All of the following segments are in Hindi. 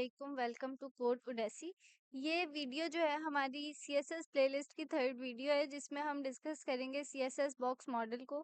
वालेकुम, वेलकम टू कोड उडेसी। ये वीडियो जो है हमारी सीएसएस प्लेलिस्ट की थर्ड वीडियो है जिसमें हम डिस्कस करेंगे सीएसएस बॉक्स मॉडल को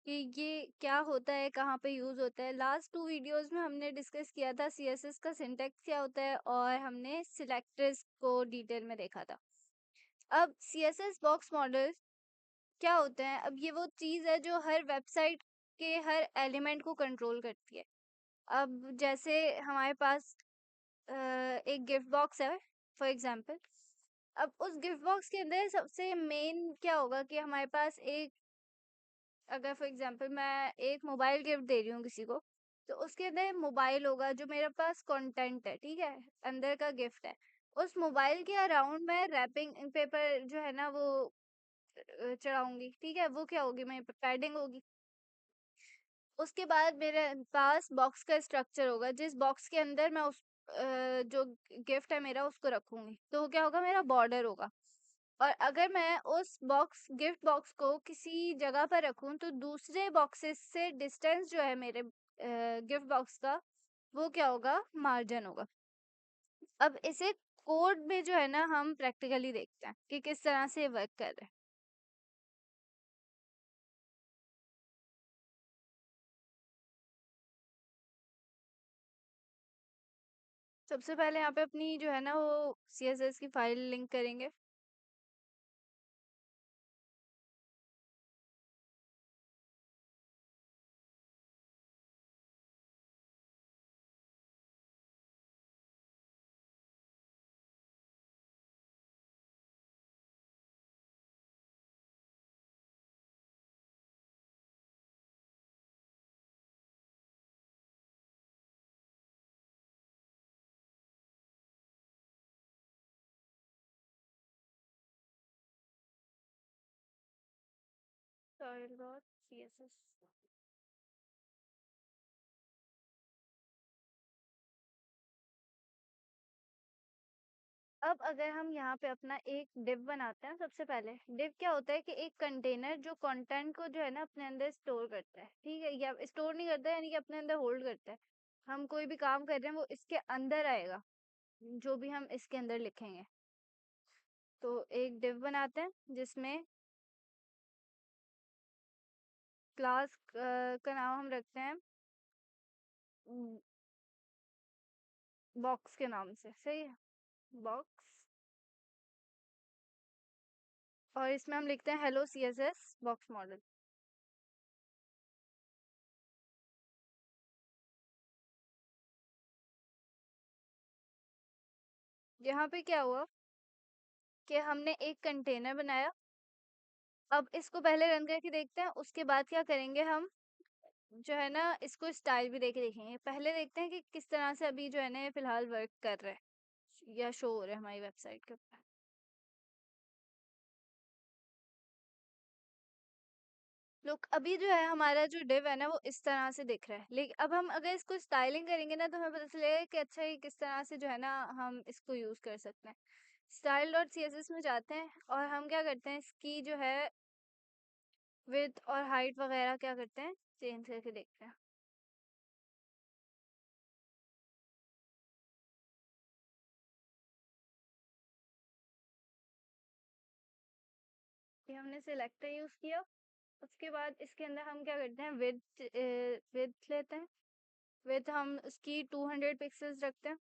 कि ये क्या होता है, कहाँ पे यूज़ होता है। लास्ट टू वीडियोस में हमने डिस्कस किया था सीएसएस का सिंटैक्स क्या होता है और हमने सिलेक्टर्स को डिटेल में देखा था। अब सीएसएस बॉक्स मॉडल क्या होते हैं? अब ये वो चीज़ है जो हर वेबसाइट के हर एलिमेंट को कंट्रोल करती है। अब जैसे हमारे पास एक गिफ्ट बॉक्स है फॉर एग्जांपल। अब उस गिफ्ट बॉक्स के अंदर सबसे मेन क्या होगा कि हमारे पास एक, अगर फॉर एग्जांपल मैं एक मोबाइल गिफ्ट दे रही हूँ किसी को, तो उसके अंदर मोबाइल होगा जो मेरे पास कंटेंट है, ठीक है, अंदर का गिफ्ट है। उस मोबाइल के अराउंड मैं रैपिंग पेपर जो है ना वो चढ़ाऊंगी, ठीक है, वो क्या होगी, मेरी पैडिंग होगी। उसके बाद मेरे पास बॉक्स का स्ट्रक्चर होगा जिस बॉक्स के अंदर मैं उस जो गिफ्ट है मेरा उसको रखूंगी, तो क्या होगा, मेरा बॉर्डर होगा। और अगर मैं उस बॉक्स गिफ्ट बॉक्स को किसी जगह पर रखूं तो दूसरे बॉक्सेस से डिस्टेंस जो है मेरे गिफ्ट बॉक्स का, वो क्या होगा, मार्जिन होगा। अब इसे कोड में जो है ना हम प्रैक्टिकली देखते हैं कि किस तरह से वर्क कर रहा है। सबसे पहले यहाँ पे अपनी जो है ना वो सीएसएस की फाइल लिंक करेंगे। File dot CSS. अब अगर हम यहाँ पे अपना एक डिव बनाते हैं, सबसे पहले डिव क्या होता है कि एक कंटेनर जो कंटेंट को जो है ना अपने अंदर स्टोर करता है, ठीक है, या स्टोर नहीं करता है यानी कि अपने अंदर होल्ड करता है। हम कोई भी काम कर रहे हैं वो इसके अंदर आएगा, जो भी हम इसके अंदर लिखेंगे। तो एक डिव बनाते हैं जिसमें क्लास का नाम हम रखते हैं बॉक्स के नाम से, सही है, बॉक्स। और इसमें हम लिखते हैं हेलो सीएसएस बॉक्स मॉडल। यहाँ पे क्या हुआ कि हमने एक कंटेनर बनाया। अब इसको पहले रन करके देखते हैं, उसके बाद क्या करेंगे हम, जो है ना इसको स्टाइल भी देके देखेंगे। पहले देखते हैं कि किस तरह से अभी जो है ना ये फिलहाल वर्क कर रहा है या शो हो रहा है हमारी वेबसाइट के ऊपर। लोग अभी जो है हमारा जो डिव है ना वो इस तरह से दिख रहा है, लेकिन अब हम अगर इसको स्टाइलिंग करेंगे ना तो हमें पता चलेगा कि अच्छा ये किस तरह से जो है ना हम इसको यूज कर सकते हैं। स्टाइल डॉट सीएसएस में जाते हैं और हम क्या करते हैं, इसकी जो है विड्थ और हाइट वगैरह क्या करते हैं, चेंज करके देखते हैं। ये हमने सिलेक्टर यूज किया। उसके बाद इसके अंदर हम क्या करते हैं, विड्थ लेते हैं। विड्थ हम उसकी 200 पिक्सल्स रखते हैं।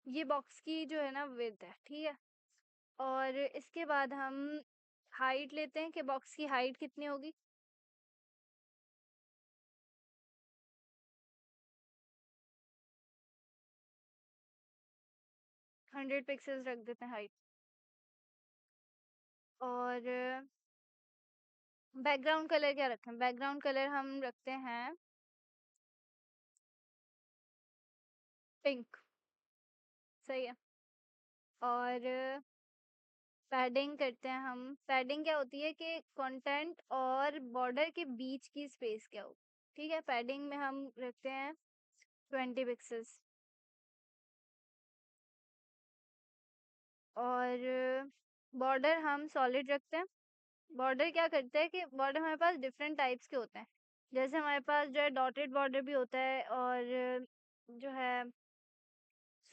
ये बॉक्स की जो है ना विड्थ है, ठीक है। और इसके बाद हम हाइट लेते हैं कि बॉक्स की हाइट कितनी होगी। 100 पिक्सल्स रख देते हैं हाइट। और बैकग्राउंड कलर क्या रखें, बैकग्राउंड कलर हम रखते हैं पिंक, सही है। और पैडिंग करते हैं हम। पैडिंग क्या होती है कि कंटेंट और बॉर्डर के बीच की स्पेस क्या हो, ठीक है। पैडिंग में हम रखते हैं 20 पिक्सल्स। और बॉर्डर हम सॉलिड रखते हैं। बॉर्डर क्या करते हैं कि बॉर्डर हमारे पास डिफरेंट टाइप्स के होते हैं। जैसे हमारे पास जो है डॉटेड बॉर्डर भी होता है और जो है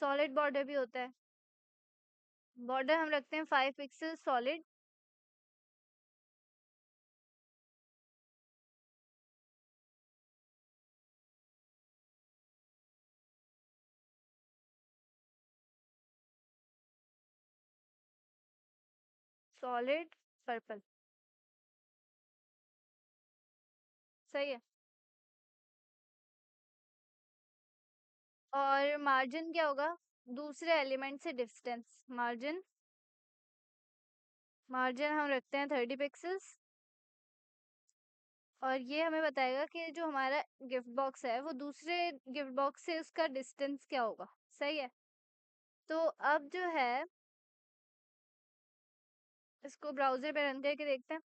सॉलिड बॉर्डर भी होता है। बॉर्डर हम रखते हैं 5 पिक्सल सॉलिड। Solid purple. सही है। और मार्जिन क्या होगा? दूसरे एलिमेंट से डिस्टेंस। मार्जिन मार्जिन हम रखते हैं 30 पिक्सल्स। और ये हमें बताएगा कि जो हमारा गिफ्ट बॉक्स है वो दूसरे गिफ्ट बॉक्स से उसका डिस्टेंस क्या होगा। सही है। तो अब जो है इसको ब्राउजर पे रन करके देखते हैं।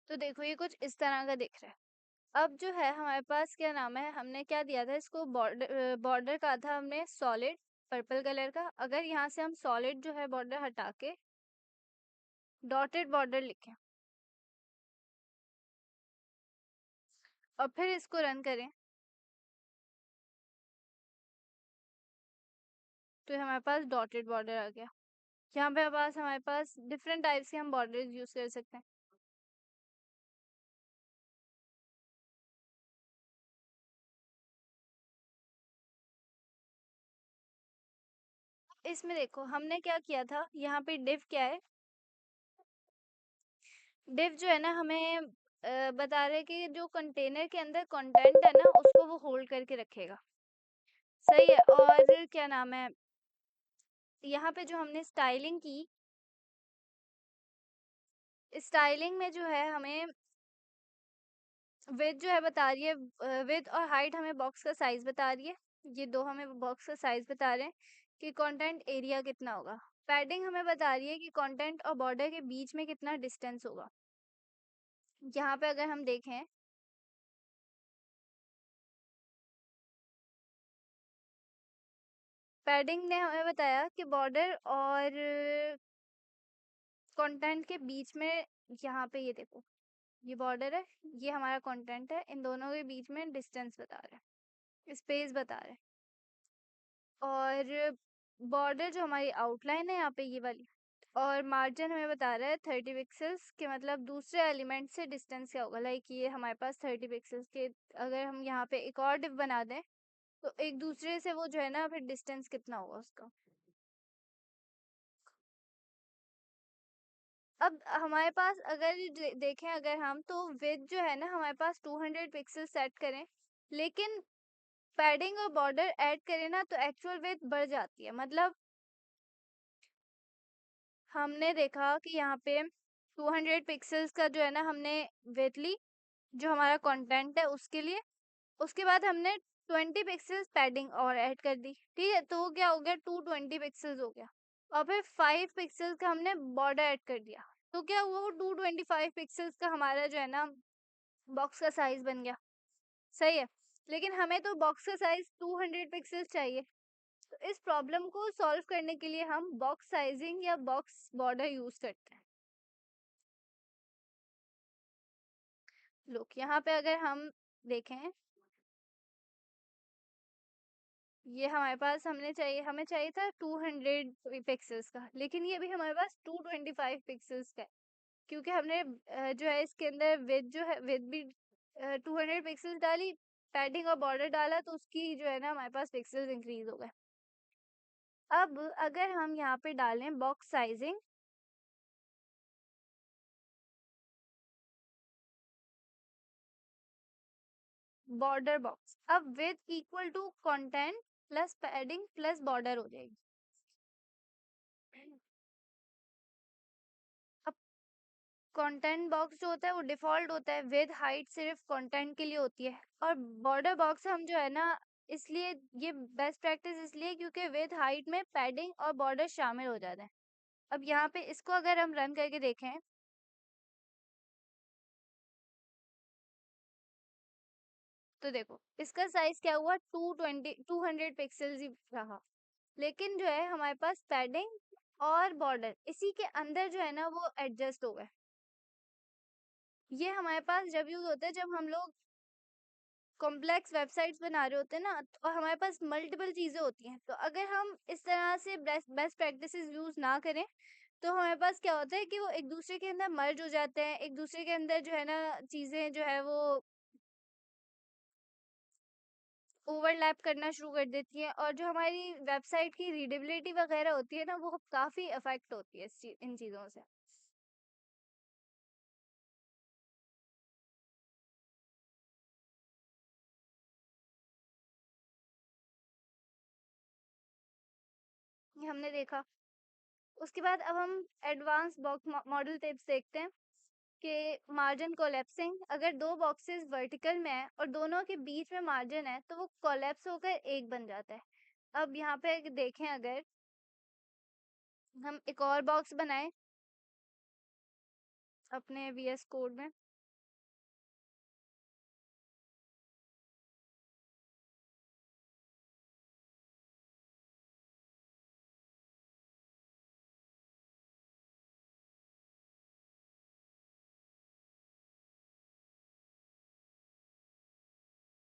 तो देखो ये कुछ इस तरह का दिख रहा है। अब जो है हमारे पास क्या नाम है, हमने क्या दिया था इसको, बॉर्डर बॉर्डर का था हमने सॉलिड पर्पल कलर का। अगर यहाँ से हम सॉलिड जो है बॉर्डर हटा के डॉटेड बॉर्डर लिखें और फिर इसको रन करें तो हमारे पास डॉटेड बॉर्डर आ गया। यहाँ पे हमारे पास डिफरेंट टाइप्स के हम बॉर्डर यूज कर सकते हैं। इसमें देखो हमने क्या किया था, यहाँ पे डिव क्या है, डिव जो है ना हमें बता रहे कि जो कंटेनर के अंदर कंटेंट है ना उसको वो होल्ड करके रखेगा। सही है। और क्या नाम है, यहाँ पे जो हमने स्टाइलिंग की, स्टाइलिंग में जो है हमें विड्थ जो है बता रही है, विड्थ और हाइट हमें बॉक्स का साइज बता रही है। ये दो हमें बॉक्स का साइज बता रहे हैं कि कंटेंट एरिया कितना होगा। पैडिंग हमें बता रही है कि कंटेंट और बॉर्डर के बीच में कितना डिस्टेंस होगा। यहाँ पे अगर हम देखें पैडिंग ने हमें बताया कि बॉर्डर और कंटेंट के बीच में, यहाँ पे ये देखो ये बॉर्डर है, ये हमारा कंटेंट है, इन दोनों के बीच में डिस्टेंस बता रहे हैं, स्पेस बता रहे हैं। और बॉर्डर जो हमारी आउटलाइन है यहाँ पे ये वाली, और मार्जिन हमें बता रहा है 30 पिक्सल्स के, मतलब दूसरे एलिमेंट से डिस्टेंस क्या होगा। लाइक ये हमारे पास 30 पिक्सल्स के, अगर हम यहाँ पे एक और डिव बना दें तो एक दूसरे से वो जो है ना फिर डिस्टेंस कितना होगा उसका। अब हमारे पास अगर देखें अगर हम, तो विड्थ जो है ना हमारे पास 200 पिक्सल सेट करें, लेकिन पैडिंग और बॉर्डर ऐड करें ना तो एक्चुअल विड्थ बढ़ जाती है। मतलब हमने देखा कि यहाँ पे 200 पिक्सल्स का जो है ना हमने विड्थ ली जो हमारा कंटेंट है उसके लिए। उसके बाद हमने 20 पिक्सल्स पैडिंग और ऐड कर दी, ठीक है, तो वो क्या हो गया, 220 पिक्सल्स हो गया। और फिर 5 पिक्सल्स का हमने बॉर्डर ऐड कर दिया, तो क्या हुआ, वो 225 पिक्सल्स का हमारा जो है ना बॉक्स का साइज बन गया। सही है। लेकिन हमें तो बॉक्स का साइज 200 पिक्सल्स चाहिए। तो इस प्रॉब्लम को सॉल्व करने के लिए हम बॉक्स साइजिंग या बॉक्स बॉर्डर यूज करते हैं। लोग यहाँ पे अगर हम देखें, ये हमारे पास हमें चाहिए था 200 पिक्सल्स का, लेकिन ये भी हमारे पास 225 पिक्सल्स का है। क्योंकि हमने जो है इसके अंदर विद जो है विद भी 200 पिक्सल्स डाली, पैडिंग और बॉर्डर डाला, तो उसकी जो है ना हमारे पास पिक्सल्स इंक्रीज हो गए। अब अगर हम यहाँ पे डालें बॉक्स साइजिंग, बॉर्डर बॉक्स, अब with equal to content plus padding plus border हो जाएगी। अब कंटेंट बॉक्स जो होता है वो डिफॉल्ट होता है, विद हाइट सिर्फ कंटेंट के लिए होती है। और बॉर्डर बॉक्स हम जो है ना, इसलिए ये बेस्ट प्रैक्टिस इसलिए क्योंकि विद हाइट में पैडिंग और बॉर्डर शामिल हो जाते हैं। अब यहाँ पे इसको अगर हम रन करके देखें तो देखो इसका साइज क्या हुआ, 220 200 पिक्सल्स ही रहा। लेकिन जो है हमारे पास पैडिंग और बॉर्डर इसी के अंदर जो है ना वो एडजस्ट हो गए। ये हमारे पास जब यूज होता है जब हम लोग कॉम्प्लेक्स वेबसाइट्स बना रहे होते हैं ना, और हमारे पास मल्टीपल चीजें होती हैं, तो अगर हम इस तरह से बेस्ट प्रैक्टिसेस यूज ना करें तो हमारे पास क्या होता है कि वो एक दूसरे के अंदर मर्ज हो जाते हैं, एक दूसरे के अंदर जो है ना चीजें जो है वो ओवरलैप करना शुरू कर देती है, और जो हमारी वेबसाइट की रीडेबिलिटी वगैरह होती है ना वो काफी अफेक्ट होती है इन चीजों से। ये हमने देखा। उसके बाद अब हम एडवांस बॉक्स मॉडल टिप्स देखते हैं कि मार्जिन कोलैप्सिंग। अगर दो बॉक्सेस वर्टिकल में है और दोनों के बीच में मार्जिन है तो वो कोलैप्स होकर एक बन जाता है। अब यहाँ पे देखें, अगर हम एक और बॉक्स बनाएं अपने वीएस कोड में,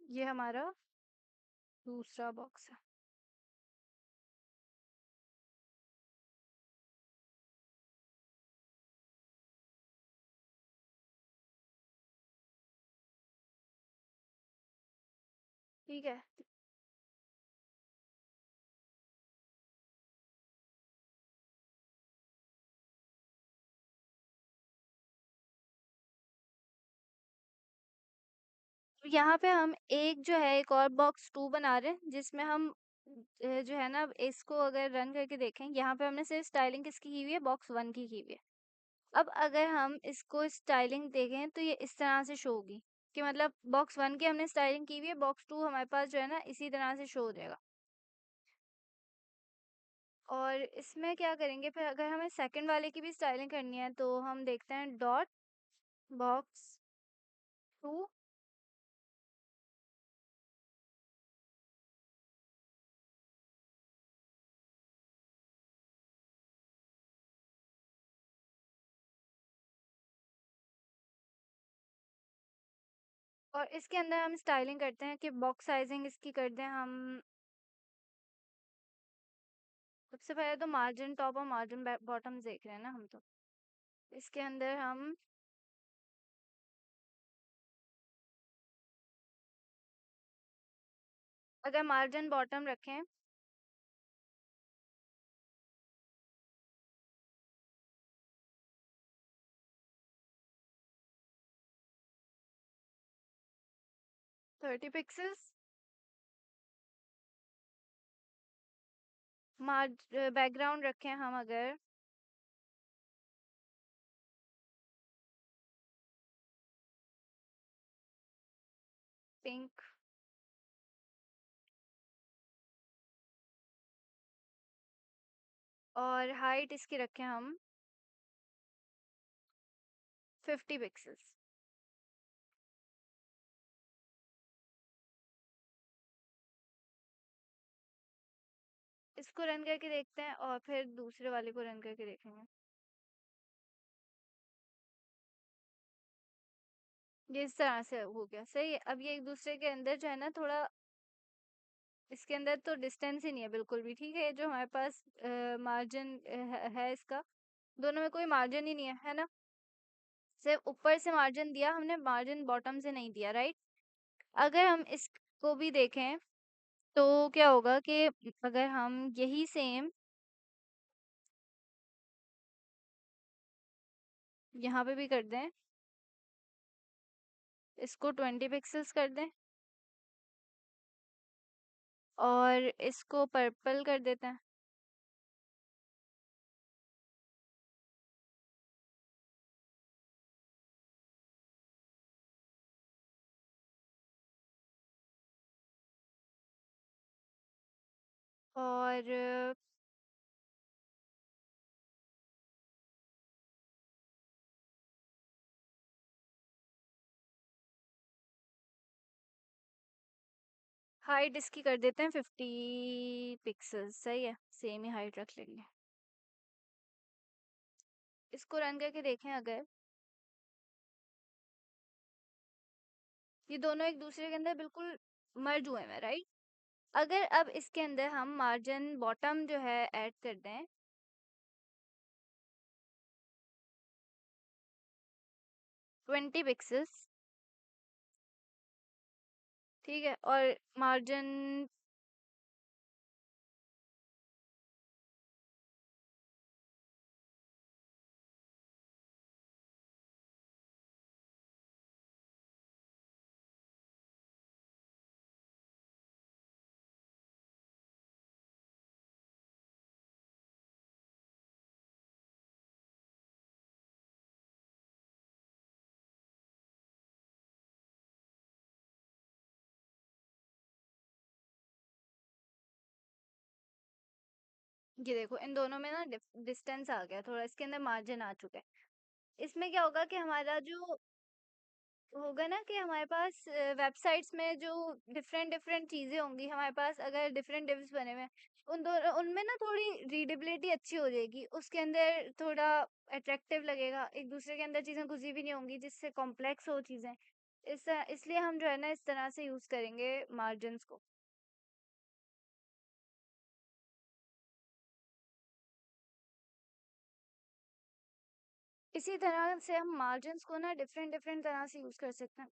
ये हमारा दूसरा बॉक्स है। ठीक है। तो यहाँ पे हम एक जो है एक और बॉक्स 2 बना रहे हैं जिसमें हम जो है ना इसको अगर रन करके देखें, यहाँ पे हमने सिर्फ स्टाइलिंग किसकी की हुई है, बॉक्स 1 की हुई है। अब अगर हम इसको स्टाइलिंग देखें तो ये इस तरह से शो होगी कि मतलब बॉक्स 1 की हमने स्टाइलिंग की हुई है, बॉक्स 2 हमारे पास जो है ना इसी तरह से शो हो जाएगा। और इसमें क्या करेंगे फिर, अगर हमें सेकंड वाले की भी स्टाइलिंग करनी है तो हम देखते हैं डॉट बॉक्स 2, और इसके अंदर हम स्टाइलिंग करते हैं कि बॉक्स साइजिंग इसकी कर दें हम। सबसे पहले तो मार्जिन टॉप और मार्जिन बॉटम देख रहे हैं ना हम, तो इसके अंदर हम अगर मार्जिन बॉटम रखें 30 पिक्सल्स, मार्ज बैकग्राउंड रखें हम अगर पिंक, और हाइट इसकी रखें हम 50 पिक्सल्स। इसको रन करके देखते हैं और फिर दूसरे वाले को रन करके देखेंगे। ये इस तरह से हो गया, सही है। अब ये एक दूसरे के अंदर जो है ना थोड़ा, इसके अंदर तो डिस्टेंस ही नहीं है बिल्कुल भी, ठीक है। ये जो हमारे पास मार्जिन है इसका, दोनों में कोई मार्जिन ही नहीं है ना। सिर्फ ऊपर से मार्जिन दिया हमने, मार्जिन बॉटम से नहीं दिया, राइट। अगर हम इसको भी देखें तो क्या होगा कि अगर हम यही सेम यहाँ पे भी कर दें, इसको 20 पिक्सल्स कर दें और इसको पर्पल कर देते हैं, और हाइट इसकी कर देते हैं 50 पिक्सल्स, सही है, सेम ही हाइट रख लेंगे। इसको रन करके देखें अगर, ये दोनों एक दूसरे के अंदर बिल्कुल मर्ज हुए हैं, राइट? अगर अब इसके अंदर हम मार्जिन बॉटम जो है ऐड कर दें, 20 पिक्सेल्स, ठीक है, और मार्जिन ये देखो इन दोनों में ना डिस्टेंस आ गया थोड़ा, इसके अंदर मार्जिन आ चुका है। इसमें क्या होगा कि हमारा जो होगा ना कि हमारे पास वेबसाइट्स में जो डिफरेंट डिफरेंट चीजें होंगी हमारे पास, अगर डिफरेंट डिव्स बने हुए हैं, उन दोनों उनमें ना थोड़ी रीडेबिलिटी अच्छी हो जाएगी, उसके अंदर थोड़ा अट्रैक्टिव लगेगा, एक दूसरे के अंदर चीजें घुसी भी नहीं होंगी जिससे कॉम्प्लेक्स हो चीजें। इसलिए हम जो है ना इस तरह से यूज करेंगे मार्जिन्स को। इसी तरह से हम मार्जिन्स को ना डिफरेंट डिफरेंट तरह से यूज कर सकते हैं।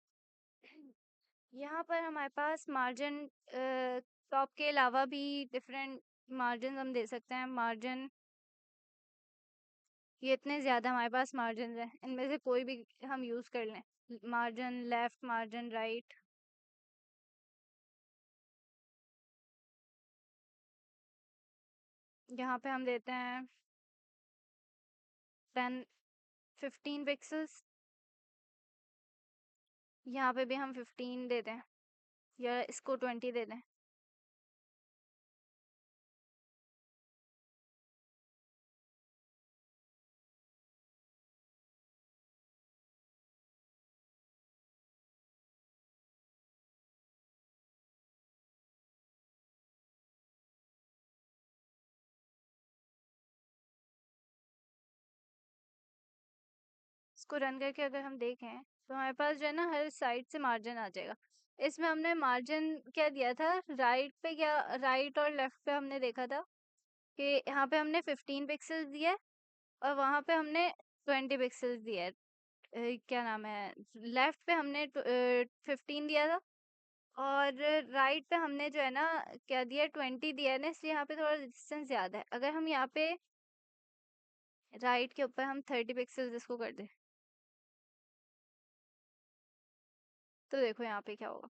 यहाँ पर हमारे पास मार्जिन टॉप के अलावा भी डिफरेंट मार्जिन हम दे सकते हैं। मार्जिन ये इतने ज़्यादा हमारे पास मार्जिन है, इनमें से कोई भी हम यूज़ कर लें। Margin left, margin right. यहाँ पे हम देते हैं 15 पिक्सेल्स। यहाँ पे भी हम 15 देते हैं, या इसको 20 दे दें। इसको रन करके अगर हम देखें तो हमारे पास जो है ना हर साइड से मार्जिन आ जाएगा। इसमें हमने मार्जिन क्या दिया था, राइट पे, क्या राइट और लेफ्ट पे हमने देखा था कि यहाँ पे हमने 15 पिक्सेल्स दिया है और वहाँ पे हमने 20 पिक्सेल्स दिया है। क्या नाम है, लेफ्ट पे हमने 15 दिया था और राइट पे हमने जो है ना क्या दिया, 20 दिया है ना, इसलिए यहाँ पे थोड़ा डिस्टेंस ज्यादा है। अगर हम यहाँ पे राइट के ऊपर हम 30 पिक्सेल्स इसको कर दें तो देखो यहाँ पे क्या होगा,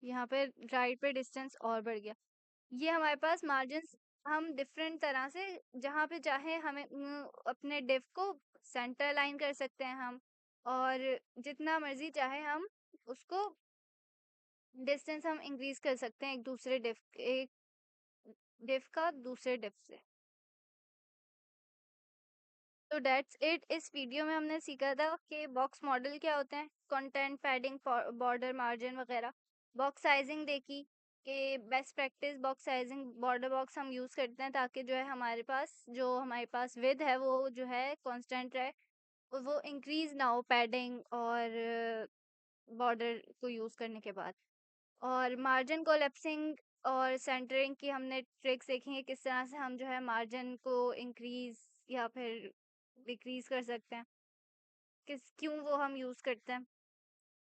यहाँ पे राइट पे डिस्टेंस और बढ़ गया। ये हमारे पास मार्जिन्स हम डिफरेंट तरह से जहाँ पे चाहे हमें अपने डिव को सेंटर लाइन कर सकते हैं हम, और जितना मर्जी चाहे हम उसको डिस्टेंस हम इंक्रीज कर सकते हैं एक डिव का दूसरे डिव से। तो डेट्स इट, इस वीडियो में हमने सीखा था कि बॉक्स मॉडल क्या होते हैं, कंटेंट पैडिंग, बॉर्डर मार्जिन वगैरह। बॉक्स साइजिंग देखी कि best practice box sizing, border box हम यूज़ करते हैं ताकि जो है हमारे पास विद है वो जो है कांस्टेंट रहे और वो इंक्रीज ना हो पैडिंग और बॉर्डर को यूज़ करने के बाद। और मार्जिन कोलेप्सिंग और सेंटरिंग की हमने ट्रिक्स देखी है, किस तरह से हम जो है मार्जिन को इंक्रीज या फिर डिक्रीज कर सकते हैं, क्यों वो हम यूज करते हैं।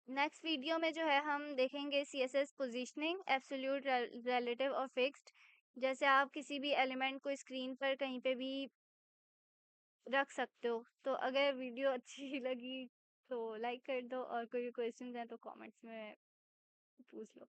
नेक्स्ट वीडियो में जो है हम देखेंगे सीएसएस पोजीशनिंग, एब्सोल्यूट, रिलेटिव और फिक्स्ड। जैसे आप किसी भी एलिमेंट को स्क्रीन पर कहीं पे भी रख सकते हो। तो अगर वीडियो अच्छी लगी तो लाइक कर दो, और कोई क्वेश्चंस हैं तो कमेंट्स में पूछ लो।